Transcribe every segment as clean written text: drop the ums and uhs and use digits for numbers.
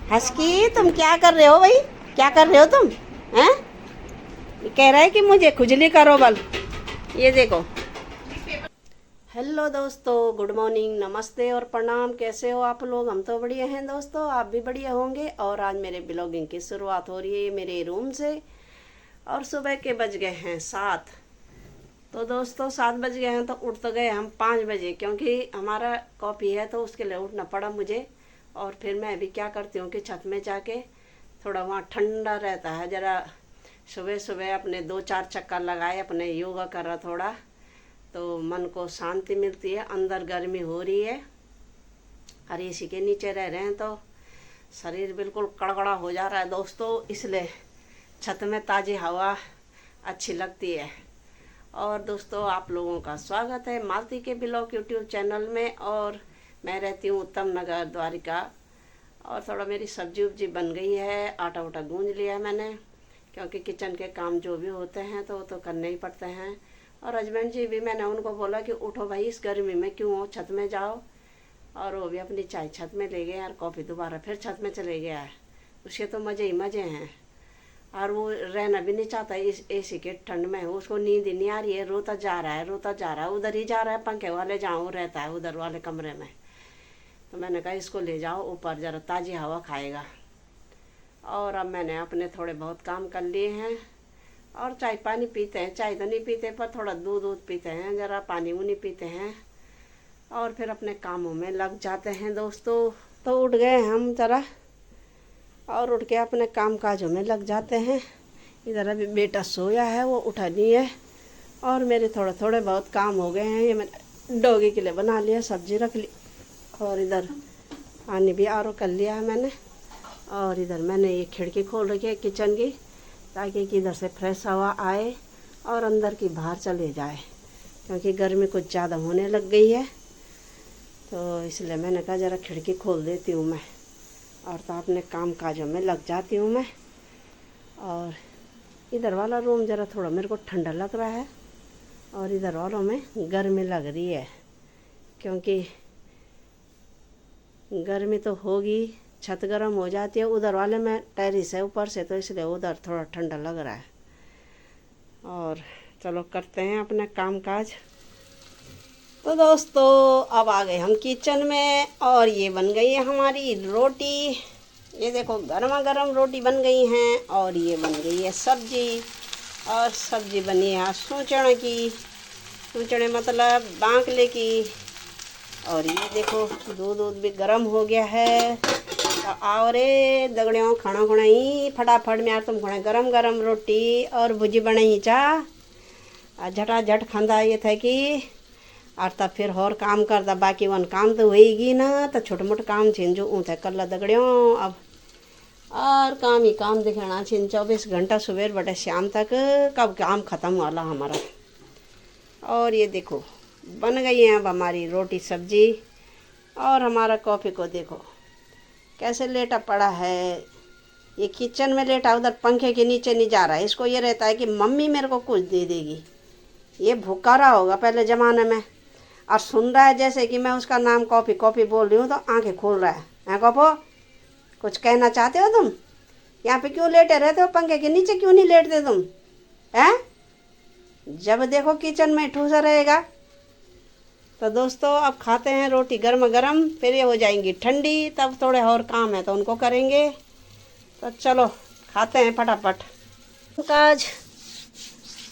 Husky, तुम क्या कर रहे हो भाई? क्या कर रहे हो तुम? हैं? कह रहा है कि मुझे खुजली करो बल। ये देखो। हेलो दोस्तों, गुड मॉर्निंग, नमस्ते और प्रणाम। कैसे हो आप लोग? हम तो बढ़िया हैं दोस्तों, आप भी बढ़िया होंगे। और आज मेरे ब्लॉगिंग की शुरुआत हो रही है मेरे रूम से। और सुबह के बज गए हैं 7। तो दोस्तों 7 बज गए हैं तो उठ तो गए हम 5 बजे, क्योंकि हमारा कॉफ़ी है तो उसके लिए उठना पड़ा मुझे। और फिर मैं अभी क्या करती हूँ कि छत में जाके थोड़ा वहाँ ठंडा रहता है, ज़रा सुबह सुबह अपने 2-4 चक्कर लगाए, अपने योगा कर रहा थोड़ा, तो मन को शांति मिलती है। अंदर गर्मी हो रही है और एसी के नीचे रह रहे हैं तो शरीर बिल्कुल कड़कड़ा हो जा रहा है दोस्तों, इसलिए छत में ताज़ी हवा अच्छी लगती है। और दोस्तों आप लोगों का स्वागत है मालती के ब्लॉग यूट्यूब चैनल में। और मैं रहती हूँ उत्तम नगर, द्वारिका। और थोड़ा मेरी सब्जी उब्जी बन गई है, आटा उटा गूंज लिया है मैंने, क्योंकि किचन के काम जो भी होते हैं तो वो तो करने ही पड़ते हैं। और हस्बैंड जी भी, मैंने उनको बोला कि उठो भाई, इस गर्मी में क्यों हो, छत में जाओ। और वो भी अपनी चाय छत में ले गए और कॉफ़ी दोबारा फिर छत में चले गया है। उसके तो मज़े ही मज़े हैं। और वो रहना भी नहीं चाहता इस एसी के ठंड में, उसको नींद ही नहीं आ रही है, रोता जा रहा है, रोता जा रहा है, उधर ही जा रहा है पंखे वाले जहाँ वो रहता है, उधर वाले कमरे में। तो मैंने कहा इसको ले जाओ ऊपर, ज़रा ताज़ी हवा खाएगा। और अब मैंने अपने थोड़े बहुत काम कर लिए हैं और चाय पानी पीते हैं। चाय तो नहीं पीते पर थोड़ा दूध दूध पीते हैं, ज़रा पानी वो नहीं पीते हैं। और फिर अपने कामों में लग जाते हैं दोस्तों। तो उठ गए हम ज़रा और उठ के अपने काम काजों में लग जाते हैं। इधर अभी बेटा सोया है, वो उठा नहीं है। और मेरे थोड़े थोड़े बहुत काम हो गए हैं। ये मैंने डॉगी के लिए बना लिया, सब्जी रख ली, और इधर पानी भी आरो कर लिया है मैंने। और इधर मैंने ये खिड़की खोल रखी है किचन की, ताकि कि इधर से फ्रेश हवा आए और अंदर की बाहर चले जाए, क्योंकि गर्मी कुछ ज़्यादा होने लग गई है। तो इसलिए मैंने कहा ज़रा खिड़की खोल देती हूँ मैं, और तो अपने काम काजों में लग जाती हूँ मैं। और इधर वाला रूम ज़रा थोड़ा मेरे को ठंडा लग रहा है और इधर वालों में गर्मी लग रही है, क्योंकि गर्मी तो होगी, छत गर्म हो जाती है। उधर वाले में टेरिस है ऊपर से, तो इसलिए उधर थोड़ा ठंडा लग रहा है। और चलो करते हैं अपना काम काज। तो दोस्तों अब आ गए हम किचन में, और ये बन गई है हमारी रोटी। ये देखो गर्मा गर्म रोटी बन गई हैं। और ये बन गई है सब्जी, और सब्जी बनी है सूचने की, सूचने मतलब बांकले की। और ये देखो दूध दूध भी गर्म हो गया है। तो आओ रे दगड़ियों, खाना खुणाई फटाफट में यार, तुम खुणे गरम गरम रोटी और भुजी बनाई चा, झटा झट खांदा ये था कि। और तब फिर और काम करता, बाकी वन काम तो होएगी ना, तो छोटे मोटे काम छिन जो ऊँ थे कर ला दगड़ियों अब। और काम ही काम दिखाना छिन 24 घंटा सुबह बटे शाम तक, कब काम ख़त्म वाला हमारा। और ये देखो बन गई है अब हमारी रोटी सब्जी। और हमारा कॉफ़ी को देखो कैसे लेटा पड़ा है, ये किचन में लेटा, उधर पंखे के नीचे नहीं जा रहा है। इसको ये रहता है कि मम्मी मेरे को कुछ दे देगी। ये भूखा रहा होगा पहले ज़माने में, और सुन रहा है जैसे कि मैं उसका नाम कॉफ़ी कॉफ़ी बोल रही हूँ, तो आंखें खोल रहा है कॉफ़ो, कुछ कहना चाहते हो तुम? यहाँ पे क्यों लेटे रहते हो, पंखे के नीचे क्यों नहीं लेटते तुम? हैं? जब देखो किचन में ठूसा रहेगा। तो दोस्तों अब खाते हैं रोटी गर्म गर्म, फिर ये हो जाएंगी ठंडी, तब थोड़े और काम है तो उनको करेंगे। तो चलो खाते हैं फटाफट। काज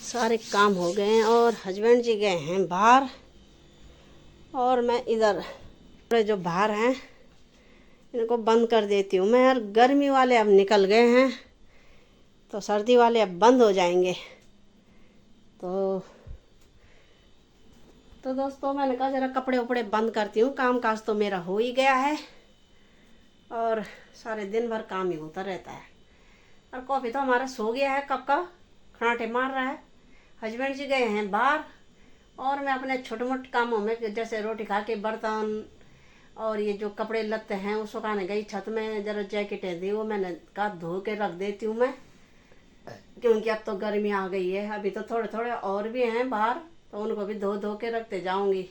सारे काम हो गए हैं और हस्बैंड जी गए हैं बाहर, और मैं इधर थोड़े जो बाहर हैं इनको बंद कर देती हूँ मैं। यार गर्मी वाले अब निकल गए हैं, तो सर्दी वाले अब बंद हो जाएंगे। तो दोस्तों मैंने कहा ज़रा कपड़े उपड़े बंद करती हूँ, काम काज तो मेरा हो ही गया है, और सारे दिन भर काम ही होता रहता है। और कॉफ़ी तो हमारा सो गया है कब का, खराटे मार रहा है। हस्बैंड जी गए हैं बाहर, और मैं अपने छोटे मोटे कामों में, जैसे रोटी खा के बर्तन और ये जो कपड़े लत्ते हैं वो सुखाने गई छत में। ज़रा जैकेटें थी वो मैंने कहा धो के रख देती हूँ मैं, क्योंकि अब तो गर्मी आ गई है। अभी तो थोड़े थोड़े और भी हैं बाहर, तो उनको भी धो धो के रखते जाऊंगी।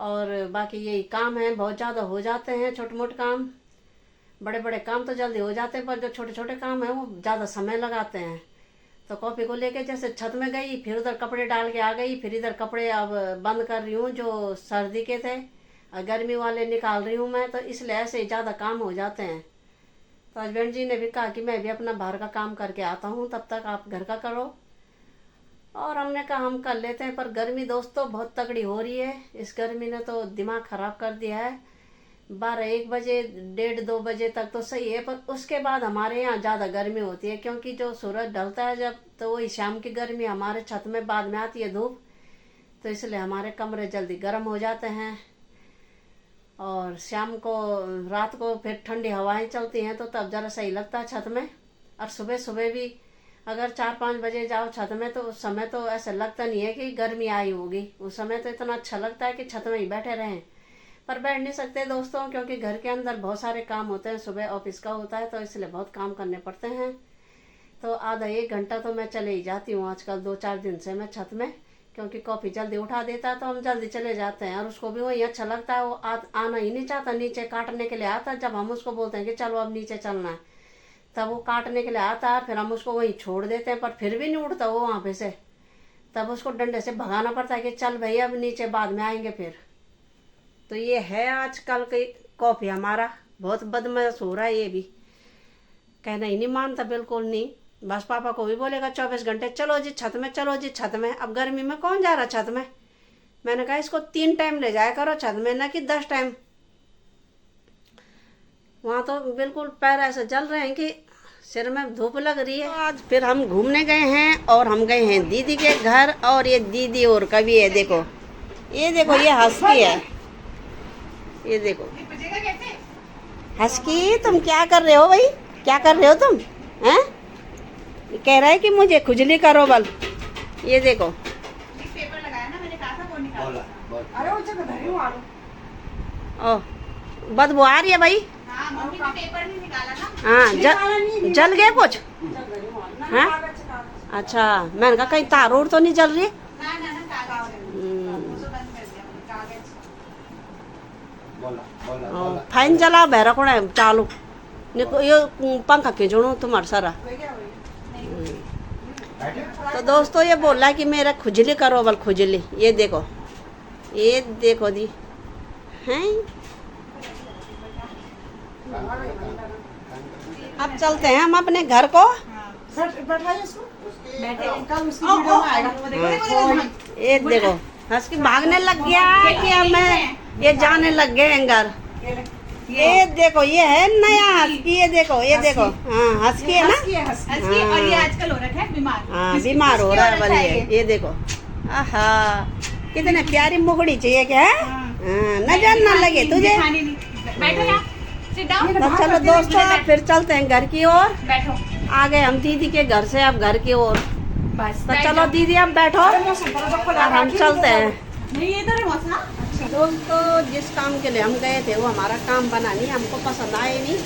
और बाकी यही काम है, बहुत ज़्यादा हो जाते हैं छोटे मोटे काम। बड़े बड़े काम तो जल्दी हो जाते हैं, पर जो छोटे छोटे काम हैं वो ज़्यादा समय लगाते हैं। तो कॉफ़ी को लेके जैसे छत में गई, फिर उधर कपड़े डाल के आ गई, फिर इधर कपड़े अब बंद कर रही हूँ जो सर्दी के थे, और गर्मी वाले निकाल रही हूँ मैं, तो इसलिए ऐसे ज़्यादा काम हो जाते हैं। तो हस्बैंड जी ने भी कहा कि मैं भी अपना बाहर का काम करके आता हूँ, तब तक आप घर का करो। और हमने कहा हम कर लेते हैं, पर गर्मी दोस्तों बहुत तगड़ी हो रही है। इस गर्मी ने तो दिमाग ख़राब कर दिया है। 12-1 बजे 1:30-2 बजे तक तो सही है, पर उसके बाद हमारे यहाँ ज़्यादा गर्मी होती है, क्योंकि जो सूरज ढलता है जब, तो वही शाम की गर्मी हमारे छत में बाद में आती है धूप, तो इसलिए हमारे कमरे जल्दी गर्म हो जाते हैं। और शाम को, रात को फिर ठंडी हवाएं चलती हैं, तो तब ज़रा सही लगता है छत में। और सुबह सुबह भी अगर 4-5 बजे जाओ छत में, तो उस समय तो ऐसा लगता नहीं है कि गर्मी आई होगी। उस समय तो इतना अच्छा लगता है कि छत में ही बैठे रहें, पर बैठ नहीं सकते दोस्तों, क्योंकि घर के अंदर बहुत सारे काम होते हैं। सुबह ऑफिस का होता है, तो इसलिए बहुत काम करने पड़ते हैं। तो आधा 1 घंटा तो मैं चले ही जाती हूँ आजकल, 2-4 दिन से मैं छत में, क्योंकि कॉफ़ी जल्दी उठा देता है तो हम जल्दी चले जाते हैं। और उसको भी वही अच्छा लगता है, वो आना ही नहीं चाहता, नीचे काटने के लिए आता है। जब हम उसको बोलते हैं कि चलो अब नीचे चलना है, तब वो काटने के लिए आता है, फिर हम उसको वहीं छोड़ देते हैं, पर फिर भी नहीं उठता वो वहाँ पे से। तब उसको डंडे से भगाना पड़ता है कि चल भैया अब नीचे बाद में आएंगे फिर। तो ये है आजकल की कॉफ़ी हमारा, बहुत बदमाश हो रहा है ये भी, कहना ही नहीं मानता बिल्कुल नहीं। बस पापा को भी बोलेगा 24 घंटे चलो जी छत में, चलो जी छत में। अब गर्मी में कौन जा रहा छत में? मैंने कहा इसको 3 टाइम ले जाया करो छत में, ना कि 10 टाइम। वहाँ तो बिल्कुल पैर ऐसे जल रहे हैं कि सिर में धूप लग रही है। तो आज फिर हम घूमने गए हैं, और हम गए हैं दीदी के घर। और ये दीदी और कभी है, देखो ये देखो, ये हस्की है, ये देखो हस्की। तुम क्या कर रहे हो भाई, क्या कर रहे हो तुम? हैं? कह रहा है कि मुझे खुजली करो बल। ये देखो पेपर लगाया ना मैंने, कहा था वो निकाल। अरे वो जगह धरी हूँ आलू। ओ बदबू आ रही है भाई। हाँ मम्मी ने पेपर नहीं निकाला ना। हाँ जल गया कुछ? हाँ अच्छा, मैंने कहा कहीं तार और तो नहीं जल रही? ना ना ना कागज उसको बंद कर दिया मैंने, कागज। फैन जला बहरा को चालू ये पंखा खींचो तुम्हारा सारा। तो दोस्तों ये बोल रहा है कि मेरा खुजली करो बल, खुजली। ये देखो, ये देखो दी हैं। अब चलते हैं हम अपने घर को। बैठाइए इसको। बैठे कल उसकी वीडियो में आएगा। ये देखो हंस के भागने लग गया कि अब मैं, ये जाने लग गए हैं घर। ये देखो ये है नया हस्की, ये देखो, ये देखो। हाँ हस्की है ना, हंसी। और ये आजकल हो रखा है बीमार। हाँ बीमार हो रहा है बल ये देखो। आहा कितने प्यारी मुखड़ी चाहिए क्या है? नजर ना लगे तुझे। बैठो यार, सिट डाउन। तो चलो दोस्तों फिर चलते हैं घर की ओर। बैठो। आ गए हम दीदी के घर से, अब घर की ओर। बस तो चलो दीदी अब बैठो, अब हम चलते हैं। नहीं इधर है मौसम। दोस्तों जिस काम के लिए हम गए थे वो हमारा काम बना नहीं, हमको पसंद आए नहीं,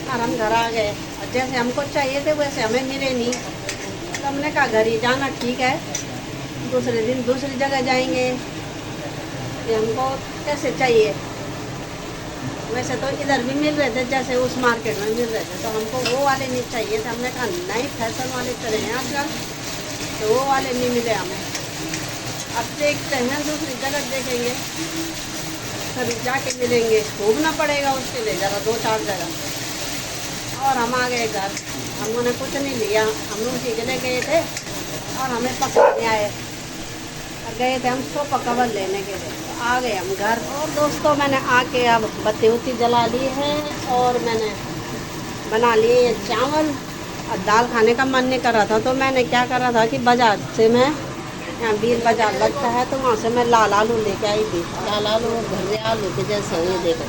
और हम घर आ गए। और जैसे हमको चाहिए थे वैसे हमें मिले नहीं, तो हमने कहा घर ही जाना ठीक है, दूसरे दिन दूसरी जगह जाएंगे। ये हमको कैसे चाहिए, वैसे तो इधर भी मिल रहे थे, जैसे उस मार्केट में मिल रहे थे, तो हमको वो वाले नहीं चाहिए थे। हमने कहा नए फैशन वाले चले हैं आजकल, तो वो वाले नहीं मिले हमें। अब देखते हैं दूसरी जगह देखेंगे, कभी जाके मिलेंगे। घूमना पड़ेगा उसके लिए ज़रा 2-4 जगह। और हम आ गए घर, हमने कुछ नहीं लिया, हम लोग उसी के लिए गए थे और हमें पसंद नहीं आए। गए थे हम सोफा कवर लेने के लिए, तो आ गए हम घर। और दोस्तों मैंने आके अब बत्ती उत्ती जला ली है, और मैंने बना लिए चावल। और दाल खाने का मन नहीं कर रहा था, तो मैंने क्या करा था कि बाजार से, मैं यहाँ बीर बाजार लगता है, तो वहाँ से मैं लाल आलू लेके आई थी। लाल आलू भरे आलू के जैसे, ये देखो,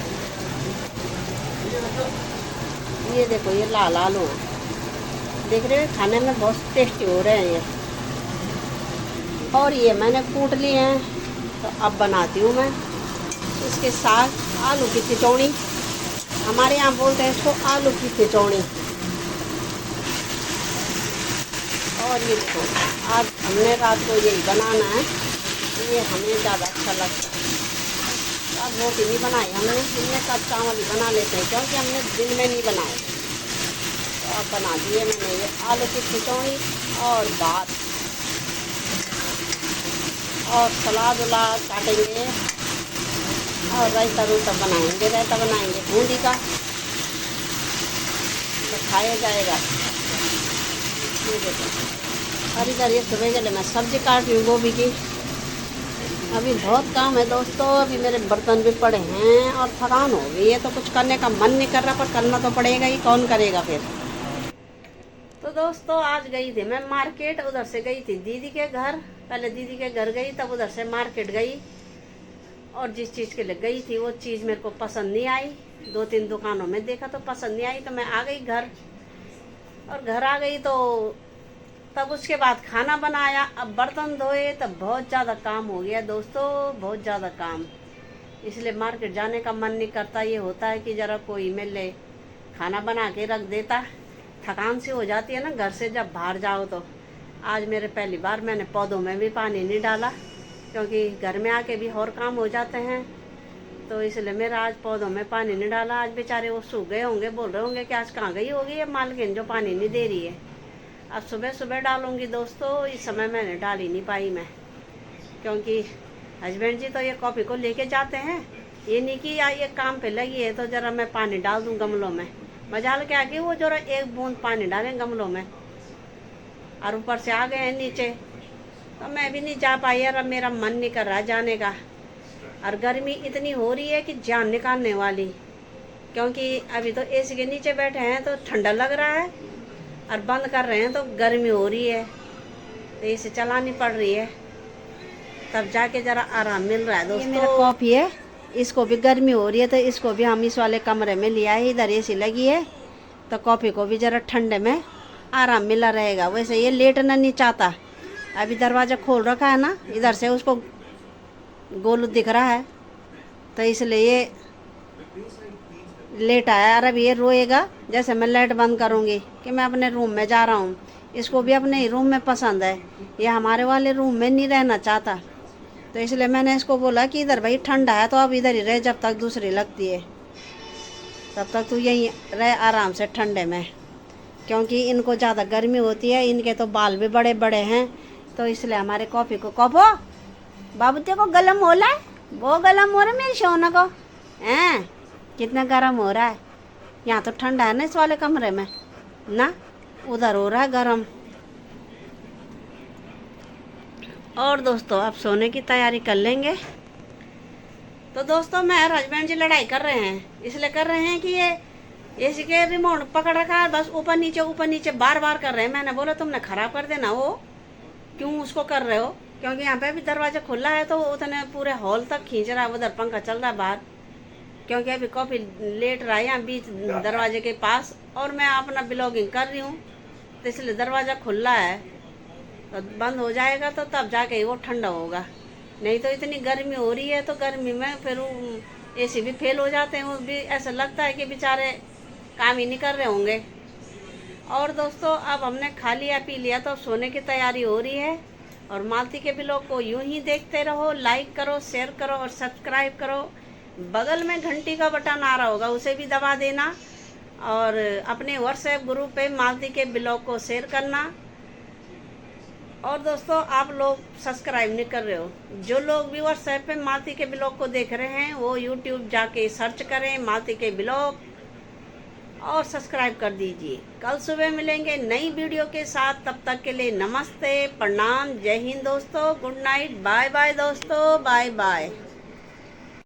ये देखो, ये लाल आलू है, देख रहे हो, खाने में बहुत टेस्टी हो रहे हैं ये। और ये मैंने कूट लिए हैं, तो अब बनाती हूँ मैं इसके साथ आलू की खिचौड़ी। हमारे यहाँ बोलते हैं इसको आलू की खिचौड़ी। और ये देखो, आज हमने रात को यही बनाना है, ये हमें ज़्यादा अच्छा लगता है। अब रोटी नहीं बनाई हमने, दिन में सब चावल ही बना लेते हैं क्योंकि हमने दिन में नहीं बनाए। तो अब बना दिए मैंने ये आलू की खिचौड़ी और भात और सलाद उलाद काटेंगे और रायता रूता बनाएंगे, रायता बनाएंगे बूंदी का, तो खाया जाएगा। ये देखो और इधर ये सुबह के लिए मैं सब्जी काट रही हूँ गोभी की। अभी बहुत काम है दोस्तों, अभी मेरे बर्तन भी पड़े हैं और थकान हो गई है, तो कुछ करने का मन नहीं कर रहा, पर करना तो पड़ेगा ही, कौन करेगा फिर। तो दोस्तों आज गई थी मैं मार्केट, उधर से गई थी दीदी के घर, पहले दीदी के घर गई, तब उधर से मार्केट गई और जिस चीज़ के लिए गई थी वो चीज़ मेरे को पसंद नहीं आई। 2-3 दुकानों में देखा तो पसंद नहीं आई, तो मैं आ गई घर। और घर आ गई तो तब उसके बाद खाना बनाया, अब बर्तन धोए, तब बहुत ज़्यादा काम हो गया दोस्तों, बहुत ज़्यादा काम। इसलिए मार्केट जाने का मन नहीं करता। ये होता है कि ज़रा कोई मिले खाना बना के रख देता, थकान सी हो जाती है ना घर से जब बाहर जाओ तो। आज मेरे पहली बार मैंने पौधों में भी पानी नहीं डाला, क्योंकि घर में आके भी और काम हो जाते हैं, तो इसलिए मेरा आज पौधों में पानी नहीं डाला। आज बेचारे वो सूख गए होंगे, बोल रहे होंगे कि आज कहाँ गई होगी ये मालकिन जो पानी नहीं दे रही है। अब सुबह सुबह डालूंगी दोस्तों, इस समय मैंने डाल ही नहीं पाई मैं, क्योंकि हस्बैंड जी तो ये कॉफ़ी को लेके जाते हैं, ये नहीं कि या ये काम पे लगी है तो ज़रा मैं पानी डाल दूँ गमलों में। मजाल क्या कि वो जरा एक बूंद पानी डालें गमलों में, और ऊपर से आ गए हैं नीचे, तो मैं भी नहीं जा पाई यार, अब मेरा मन नहीं कर रहा जाने का। और गर्मी इतनी हो रही है कि जान निकालने वाली, क्योंकि अभी तो एसी के नीचे बैठे हैं तो ठंडा लग रहा है, और बंद कर रहे हैं तो गर्मी हो रही है, तो इसे चलानी पड़ रही है, तब जाके ज़रा आराम मिल रहा है दोस्तों। ये मेरा कॉफ़ी है, इसको भी गर्मी हो रही है तो इसको भी हम इस वाले कमरे में लिया है, इधर एसी लगी है, तो कॉफ़ी को भी ज़रा ठंडे में आराम मिला रहेगा। वैसे ये लेटना नहीं चाहता, अभी दरवाज़ा खोल रखा है ना, इधर से उसको गोलू दिख रहा है, तो इसलिए ये लेट आया। और अब ये रोएगा जैसे मैं लाइट बंद करूँगी कि मैं अपने रूम में जा रहा हूँ। इसको भी अपने ही रूम में पसंद है, ये हमारे वाले रूम में नहीं रहना चाहता, तो इसलिए मैंने इसको बोला कि इधर भाई ठंडा है तो अब इधर ही रहे, जब तक दूसरी लगती है तब तक तू यहीं रहे आराम से ठंडे में, क्योंकि इनको ज़्यादा गर्मी होती है, इनके तो बाल भी बड़े बड़े हैं, तो इसलिए हमारे कॉफ़ी को कॉफो बाबू को गलम हो रहा है, वो गलम हो रहा है मेरी सोना को हैं, कितना गर्म हो रहा है। यहाँ तो ठंडा है ना इस वाले कमरे में ना, उधर हो रहा है गर्म। और दोस्तों अब सोने की तैयारी कर लेंगे। तो दोस्तों मैं और हस्बैंड जी लड़ाई कर रहे हैं, इसलिए कर रहे हैं कि ये एसी के रिमोट पकड़ रखा है, बस ऊपर नीचे बार बार कर रहे हैं। मैंने बोला तुमने ख़राब कर देना, वो क्यों उसको कर रहे हो, क्योंकि यहाँ पे अभी दरवाज़ा खुला है तो उतने पूरे हॉल तक खींच रहा है, उधर पंखा चल रहा है बाहर, क्योंकि अभी कॉफ़ी लेट रहा है यहाँ बीच दरवाजे के पास, और मैं अपना ब्लॉगिंग कर रही हूँ, तो इसलिए दरवाज़ा खुला है, तो बंद हो जाएगा तो तब जाके ही वो ठंडा होगा, नहीं तो इतनी गर्मी हो रही है, तो गर्मी में फिर एसी भी फेल हो जाते हैं, वो भी ऐसा लगता है कि बेचारे काम ही नहीं कर रहे होंगे। और दोस्तों अब हमने खा लिया पी लिया, तो अब सोने की तैयारी हो रही है। और मालती के ब्लॉग को यूं ही देखते रहो, लाइक करो, शेयर करो और सब्सक्राइब करो। बगल में घंटी का बटन आ रहा होगा, उसे भी दबा देना, और अपने व्हाट्सएप ग्रुप पे मालती के ब्लॉग को शेयर करना। और दोस्तों आप लोग सब्सक्राइब नहीं कर रहे हो, जो लोग भी व्हाट्सएप पे मालती के ब्लॉग को देख रहे हैं वो यूट्यूब जाके सर्च करें मालती के ब्लॉग और सब्सक्राइब कर दीजिए। कल सुबह मिलेंगे नई वीडियो के साथ, तब तक के लिए नमस्ते, प्रणाम, जय हिंद दोस्तों, गुड नाइट, बाय बाय दोस्तों, बाय बाय।